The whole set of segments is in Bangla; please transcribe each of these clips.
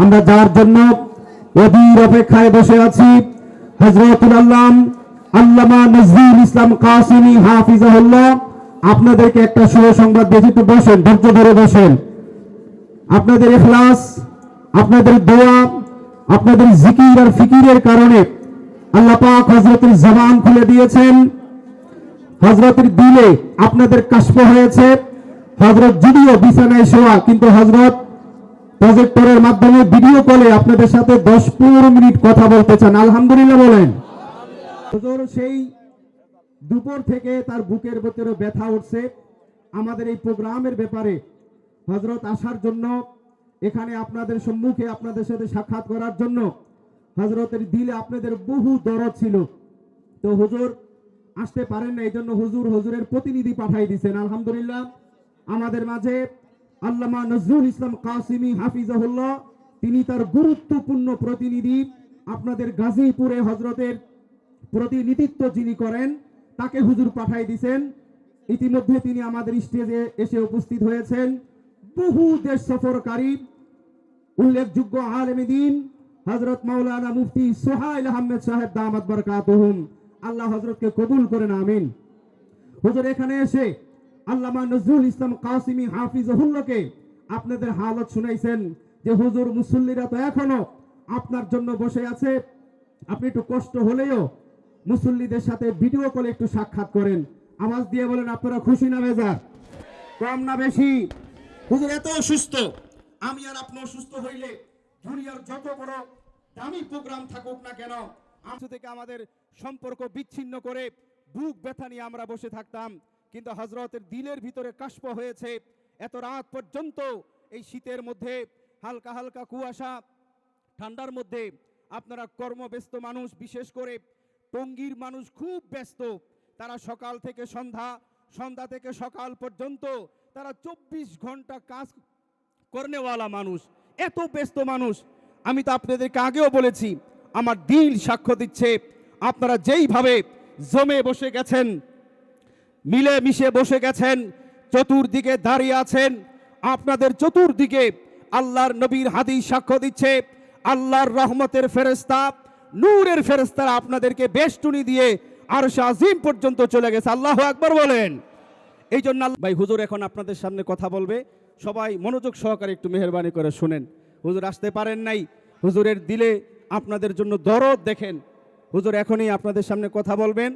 আমরা যার জন্য অধীর অপেক্ষায় বসে আছি, হযরতুল আল্লাম আল্লামা নজরুল ইসলাম কাসিমি হাফিজাহুল্লাহ, আপনাদেরকে একটা শুভ সংবাদ দিয়েছি। একটু বসেন, ধৈর্য ধরে বসেন। আপনাদের ইখলাস, আপনাদের দোয়া, আপনাদের জিকির আর ফিকিরের কারণে আল্লাহ পাক হযরতের জবান খুলে দিয়েছেন, হযরতের দিলে আপনাদের কাশফ হয়েছে। হযরত যদিও বিছানায় শোয়া, কিন্তু হযরত প্রজেক্টরের মাধ্যমে ভিডিও কলে আপনাদের সাথে 10-15 মিনিট কথা বলতে চান। আলহামদুলিল্লাহ বলেন। হুজুর সেই দুপুর থেকে তার বুকের ভিতরে ব্যথা উঠছে আমাদের এই প্রোগ্রামের ব্যাপারে হযরত আসার জন্য, এখানে আপনাদের সম্মুখে আপনাদের সাথে সাক্ষাৎ করার জন্য। হযরতের দিলে আপনাদের বহু দরদ ছিল, তো হুজুর আসতে পারেন না, এই জন্য হুজুরের প্রতিনিধি পাঠাই দিয়েছেন। আলহামদুলিল্লাহ আমাদের মাঝে আল্লামা নজরুল ইসলাম কাসিমি হাফিজাহুল্লাহ, তিনি তার গুরুত্বপূর্ণ প্রতিনিধি, আপনাদের গাজীপুরে হযরতের প্রতিনিধিত্ব যিনি করেন, তাকে হুজুর পাঠাই দিয়েছেন। ইতিমধ্যে তিনি আমাদের স্টেজে এসে উপস্থিত হয়েছেন। বহু দেশ সফরকারী উল্লেখযোগ্য আলেম দ্বীন হযরত মাওলানা মুফতি সোহাইল আহমেদ সাহেব দামাত বরকাতুহুম, আল্লাহ হযরতকে কবুল করেন, আমিন। হুজুর এখানে এসে আল্লামা নজরুল ইসলাম কাসিমি হাফিজাহুল্লাহকে আপনাদের হালত শুনাইছেন যে হুজুর মুসল্লিরা তো এখনো আপনার জন্য বসে আছে, আপনি একটু কষ্ট হলেও মুসল্লিদের সাথে ভিডিও কলে একটু সাক্ষাৎ করেন। আওয়াজ দিয়ে বলেন আপনারা খুশি না বেজার, কম না বেশি? হুজুর এত অসুস্থ, আমি আর আপনি অসুস্থ হইলে দুনিয়ার যত বড় দামি প্রোগ্রাম থাকুক না কেন, থেকে আমাদের সম্পর্ক বিচ্ছিন্ন করে বুক ব্যথা নিয়ে আমরা বসে থাকতাম, কিন্তু হযরতের দিলের ভিতরে কাশফ হয়েছে। এত রাত পর্যন্ত এই শীতের মধ্যে হালকা হালকা কুয়াশা, ঠান্ডার মধ্যে আপনারা কর্মব্যস্ত মানুষ, বিশেষ করে টঙ্গীর মানুষ খুব ব্যস্ত, তারা সকাল থেকে সন্ধ্যা, সন্ধ্যা থেকে সকাল পর্যন্ত তারা 24 ঘন্টা কাজ করনেওয়ালা মানুষ, এত ব্যস্ত মানুষ। আমি তো আপনাদেরকে আগেও বলেছি, আমার দিল সাক্ষ্য দিচ্ছে, আপনারা যেইভাবে জমে বসে গেছেন, মিলে মিশে বসে গেছেন, চতুর্দিকে দাঁড়িয়ে আছেন, আপনাদের চতুর্দিকে আল্লাহর নবীর হাদিস সাক্ষ্য দিচ্ছে, আল্লাহর রহমতের ফেরেশতা, নূরের ফেরেশতারা আপনাদেরকে বেষ্টনী দিয়ে আরশে আজিম পর্যন্ত চলে গেছে। আল্লাহু আকবার বলেন। এই জন্য ভাই হুজুর এখন আপনাদের সামনে কথা বলবে, সবাই মনোযোগ সহকারে একটু মেহেরবানি করে শুনেন। হুজুর আসতে পারেন নাই, হুজুরের দিলে আপনাদের জন্য দরদ দেখেন। হুজুর এখনই আপনাদের সামনে কথা বলবেন,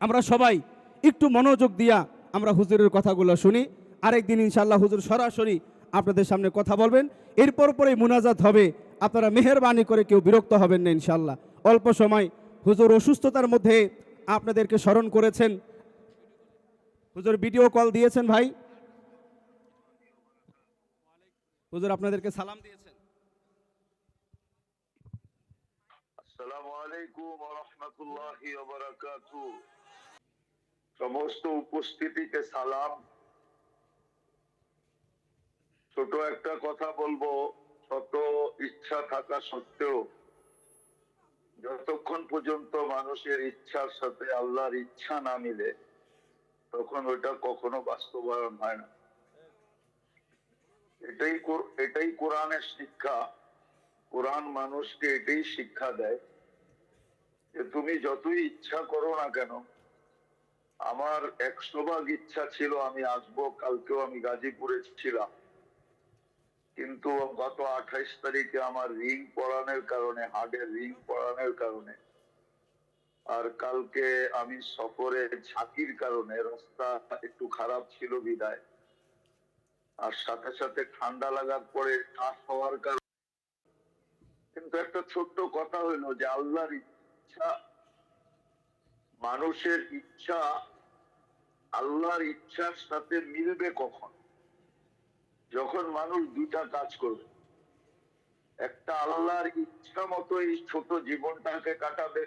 আমরা সবাই একটু মনোযোগ দিয়া আমরা হুজুরের কথাগুলো শুনি। আরেকদিন ইনশাআল্লাহ হুজুর সরাসরি আপনাদের সামনে কথা বলবেন, এরপর পরে মুনাজাত হবে। আপনারা মেহেরবানি করে কেউ বিরক্ত হবেন না ইনশাআল্লাহ। অল্প সময় হুজুর অসুস্থতার মধ্যে আপনাদেরকে স্মরণ করেছেন, হুজুর ভিডিও কল দিয়েছেন। ভাই হুজুর আপনাদেরকে সালাম দিয়েছেন। আসসালামু আলাইকুম ওয়া রাহমাতুল্লাহি ওয়া বারাকাতুহু। সমস্ত উপস্থিতিকে সালাম। ছোট একটা কথা বলবো, শত ইচ্ছা থাকা সত্ত্বেও যতক্ষণ পর্যন্ত মানুষের ইচ্ছার সাথে আল্লাহর ইচ্ছা না মিলে, তখন ওইটা কখনো বাস্তবায়ন হয় না। এটাই কোরআনের শিক্ষা। কোরআন মানুষকে এটাই শিক্ষা দেয় যে তুমি যতই ইচ্ছা করো না কেন, আমার 100 ভাগ ইচ্ছা ছিল আমি আসবো, কালকেও আমি গাজীপুরে ছিলাম, কিন্তু গত 28 তারিখে আমার রিং পড়ানোর কারণে, হার্টের রিং পড়ানোর কারণে, আর কালকে আমি সফরে ঝাঁকির কারণে রাস্তা একটু খারাপ ছিল বিদায়, আর সাথে সাথে ঠান্ডা লাগার পরে কাশ হওয়ার কারণে। কিন্তু একটা ছোট্ট কথা হইলো যে আল্লাহর ইচ্ছা, মানুষের ইচ্ছা আল্লাহর ইচ্ছার সাথে মিলবে কখন? যখন মানুষ দুটা কাজ করবে। একটা আল্লাহর ইচ্ছা মতো এই ছোট জীবনটাকে কাটাবে,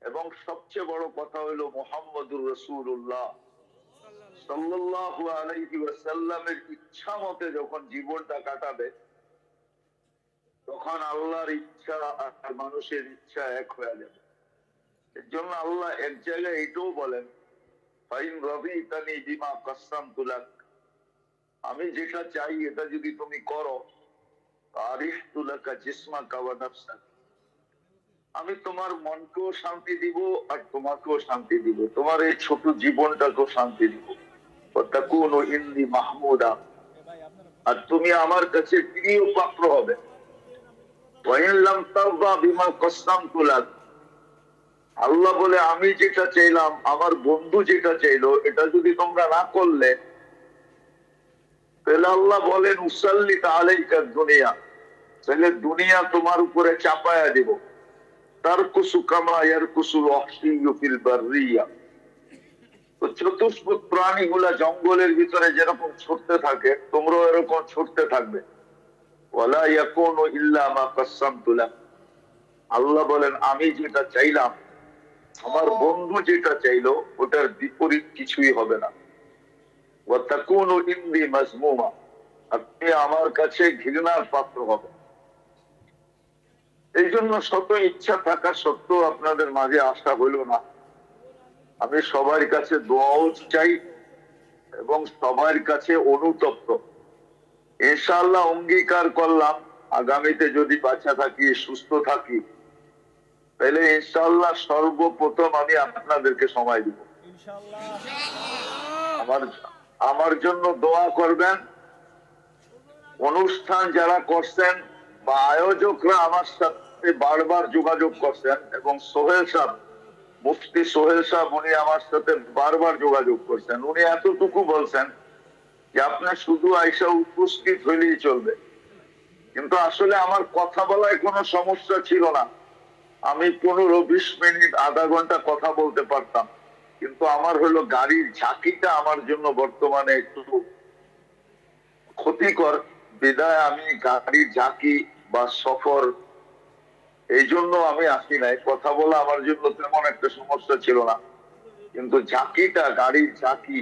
এবং সবচেয়ে বড় কথা হলো মুহাম্মদুর রাসূলুল্লাহ সাল্লাল্লাহু আলাইহি ওয়াসাল্লামের ইচ্ছা মতে যখন জীবনটা কাটাবে, তখন আল্লাহর ইচ্ছা আর মানুষের ইচ্ছা এক হয়ে যাবে। এর জন্য আল্লাহ এক জায়গায় এটাও বলেন, ফাইন রাদিতানি বিমা কাসসামতু লাক, আমি যেটা চাই এটা যদি তুমি করো, আরিফতু লাকা জিসমাকা ওয়া নাফসাক, আমি তোমার মনকেও শান্তি দিব আর তোমাকেও শান্তি দিব, তোমার এই ছোট জীবনটাকেও শান্তি দিব। ওয়াতাকুনু ইন্দি মাহমুদা, আর তুমি আমার কাছে প্রিয় পাত্র হবে। ওয়া ইন লাম তারদা বিমা কাসসামতু লাক, আল্লাহ বলে আমি যেটা চাইলাম, আমার বন্ধু যেটা চাইলো, এটা যদি তোমরা না করলে, তাহলে আল্লাহ বলেন উসাল্লিত আলাইকা দুনিয়া, তাহলে দুনিয়া তোমার উপরে চাপায়া দিব। তারকুসু কামা ইয়ারকুসুল ওয়াহশিয়্যু ফিল বাররিয়া, তো চতুষ্পদ প্রাণীগুলা জঙ্গলের ভিতরে যেরকম ছুটতে থাকে, তোমরাও এরকম ছুটতে থাকবে। ওয়ালা ইয়াকুনু ইল্লা মা কাসসামতু লাক, আল্লাহ বলেন আমি যেটা চাইলাম, আমার বন্ধু যেটা চাইলো, ওটার বিপরীত কিছুই হবে না। ওয়াতাকুনু ইন্দি মাজমুমা, আপনি আমার কাছে ঘৃণার পাত্র হবে। এই জন্য শত ইচ্ছা থাকা সত্ত্বেও আপনাদের মাঝে আসা হইল না। আমি সবার কাছে দোয়াও চাই এবং সবার কাছে অনুতপ্ত। ইনশাআল্লাহ অঙ্গীকার করলাম, আগামীতে যদি বাঁচা থাকি, সুস্থ থাকি, তাহলে ইনশাআল্লাহ সর্বপ্রথম আমি আপনাদেরকে সময় দিব। আমার জন্য দোয়া করবেন। অনুষ্ঠান যারা করছেন বা আয়োজকরা আমার সাথে বারবার যোগাযোগ করছেন, এবং সোহেল সাহেব, মুফতি সোহেল সাহেব, উনি আমার সাথে বারবার যোগাযোগ করছেন। উনি এতটুকু বলছেন যে আপনার শুধু আইসা উপস্থিত হইলেই চলবে, কিন্তু আসলে আমার কথা বলায় কোনো সমস্যা ছিল না। আমি 15-20 মিনিট, আধা ঘন্টা কথা বলতে পারতাম, কিন্তু আমার হলো গাড়ির ঝাঁকিটা আমার জন্য বর্তমানে একটু ক্ষতিকর। বিদায় আমি গাড়ির ঝাঁকি বা সফর, এই জন্য আমি আসি নাই। কথা বলা আমার জন্য তেমন একটা সমস্যা ছিল না, কিন্তু ঝাঁকিটা, গাড়ির ঝাঁকি,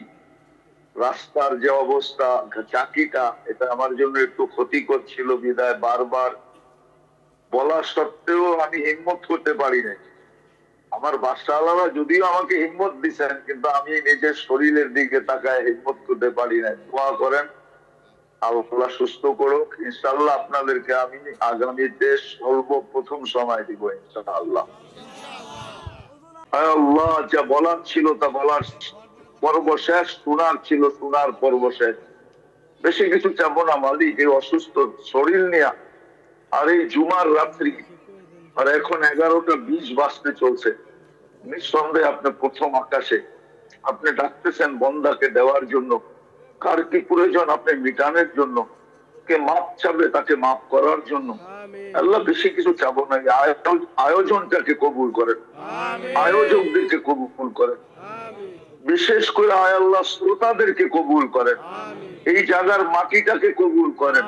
রাস্তার যে অবস্থা, ঝাঁকিটা, এটা আমার জন্য একটু ক্ষতিকর ছিল। বিদায় বারবার বলা সত্ত্বেও আমি হিম্মত করতে পারি নাই। আমার বাসাওয়ালারা যদিও আমাকে হিম্মত দিচ্ছেন, কিন্তু আমি নিজের শরীরের দিকে তাকায় হিম্মত করতে পারি নাই। দোয়া করেন আল্লাহ সুস্থ করুক। ইনশাআল্লাহ আপনাদেরকে আমি আগামীতে সর্বপ্রথম সময় দিব ইনশাআল্লাহ। আল্লাহ, যা বলার ছিল তা বলার পর্ব শেষ, শোনার ছিল শোনার পর্ব শেষ। বেশি কিছু চাবো না মালিক, এই অসুস্থ শরীর নিয়ে আর এই জুমার রাত্রি, আর এখন 11টা 20 বাজতে চলছে। নিঃসন্দেহে আপনি প্রথম আকাশে, আপনি ডাকতেছেন বন্দাকে দেওয়ার জন্য। কার কি প্রয়োজন আপনি মিটানোর জন্য, কে মাপ চাবে তাকে মাপ করার জন্য। আল্লাহ বেশি কিছু চাবো না, আয়োজনটাকে কবুল করেন, আয়োজকদেরকে কবুল করেন, বিশেষ করে আয় আল্লাহ শ্রোতাদেরকে কবুল করেন, এই জায়গার মাটিটাকে কবুল করেন,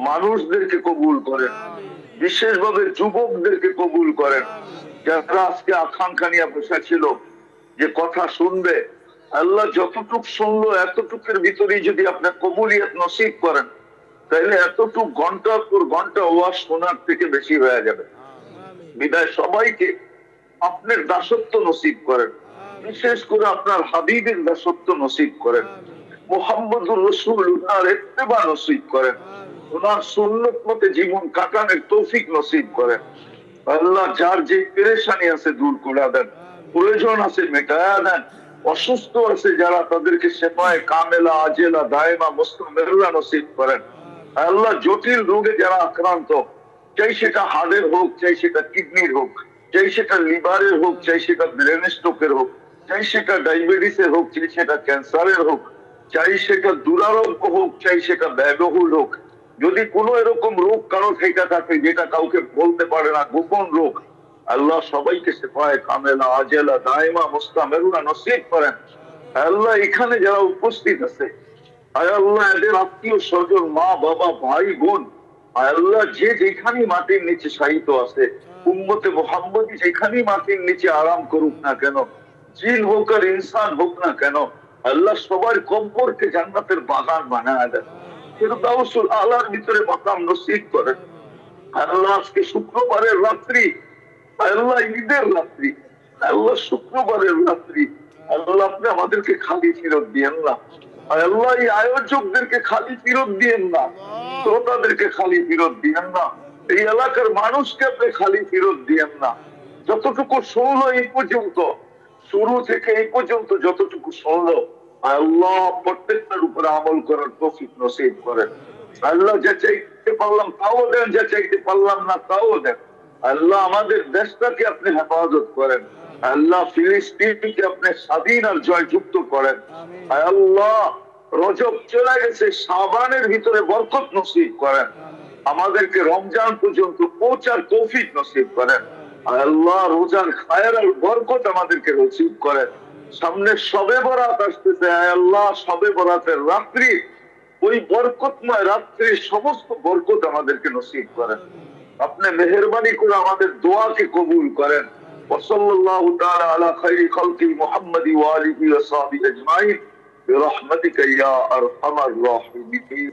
মানুষদেরকে কবুল করেন, বিশেষভাবে যুবকদেরকে কবুল করেন, যারা আজকে আকাঙ্ক্ষা নিয়ে বসা ছিল যে কথা শুনবে। আল্লাহ যতটুক শুনলো, এতটুকের ভিতরেই যদি আপনার কবুলিয়ত নসিব করেন, তাহলে এতটুক ঘন্টার পর ঘন্টা ওয়াজ শোনার থেকে বেশি হয়ে যাবে। বিদায় সবাইকে আপনার দাসত্ব নসিব করেন, বিশেষ করে আপনার হাবিবের দাসত্ব নসিব করেন, মুহাম্মদুর রাসূলুল্লাহর ইত্তেবা নসিব করেন, ওনার সুন্নত মতে জীবন কাটানোর তৌফিক নসিব করেন। আল্লাহ যার যে পেরেশানি আছে দূর করে দেন, প্রয়োজন আছে মেটায়া দেন, অসুস্থ আছে যারা তাদেরকে শেফায়ে কামেলা আজেলা দায়েমা মুস্তামিররা নসিব করেন। আল্লাহ জটিল রোগে যারা আক্রান্ত, চাই সেটা হার্টের হোক, চাই সেটা কিডনির হোক, চাই সেটা লিভারের হোক, চাই সেটা ব্রেন স্ট্রোকের হোক, চাই সেটা ডায়াবেটিসের হোক, চাই সেটা ক্যান্সারের হোক, চাই সেটা দুরারোগ্য হোক, চাই সেটা ব্যয়বহুল হোক, যদি কোনো এরকম রোগ কারো থেকে থাকে যেটা কাউকে বলতে পারে না, গোপন রোগ, আল্লাহ সবাইকে শেফায়ে কামেলা আজেলা দায়েমা মুস্তামিররা নসিব করেন। আল্লাহ এখানে যারা উপস্থিত আছে, আয় আল্লাহ এদের আত্মীয় স্বজন, মা বাবা ভাই বোন, আয় আল্লাহ যে যেখানেই মাটির নিচে শায়িত আছে, উম্মতে মুহাম্মদী যেখানেই মাটির নিচে আরাম করুক না কেন, জিন হোক আর ইনসান হোক না কেন, আল্লাহ সবার কবরকে জান্নাতের বাগান বানায় দেন, ফিরদাউসুল আলার ভিতরে মাকাম নসিব করেন। আল্লাহ আজকে শুক্রবারের রাত্রি, আল্লাহ ঈদের রাত্রি, আল্লাহ শুক্রবারের রাত্রি, আল্লাহ আপনি আমাদেরকে খালি ফেরত দিয়েন না। আল্লাহ এই আয়োজকদেরকে খালি ফেরত দিয়েন না, শ্রোতাদেরকে খালি ফেরত দিয়েন না, এই এলাকার মানুষকে আপনি খালি ফেরত দিয়েন না। যতটুকু শুনলো এই পর্যন্ত, শুরু থেকে এই পর্যন্ত যতটুকু শুনলো, আল্লাহ প্রত্যেকটার উপরে আমল করার তৌফিক নসিব করেন। আল্লাহ যা চাইতে পারলাম তাও দেন, যা চাইতে পারলাম না তাও দেন। আল্লাহ আমাদের দেশটাকে আপনি হেফাজত করেন। আল্লাহ ফিলিস্তিনকে আপনি স্বাধীন আর জয়যুক্ত করেন। আল্লাহ রজব চলে গেছে, শাবানের ভিতরে বরকত নসিব করেন। আমাদেরকে রমজান পর্যন্ত পৌঁছার তৌফিক নসিব করেন। আল্লাহ রোজার খায়ের আর বরকত আমাদেরকে নসিব করেন। সামনে শবে বরাত আসতেছে, আল্লাহ শবে বরাতের রাত্রি, ওই বরকতময় রাত্রি সমস্ত বরকত আমাদেরকে নসিব করেন। আপনি মেহেরবানি করে আমাদের দোয়াকে কবুল করেন। ওয়াসাল্লাল্লাহু তাআলা আলা খায়রি খালকি মুহাম্মাদি ওয়া আলিহি ওয়া সাহবিহি আজমাইন বিরহমাতিকা ইয়া আরহামার রাহিমিন।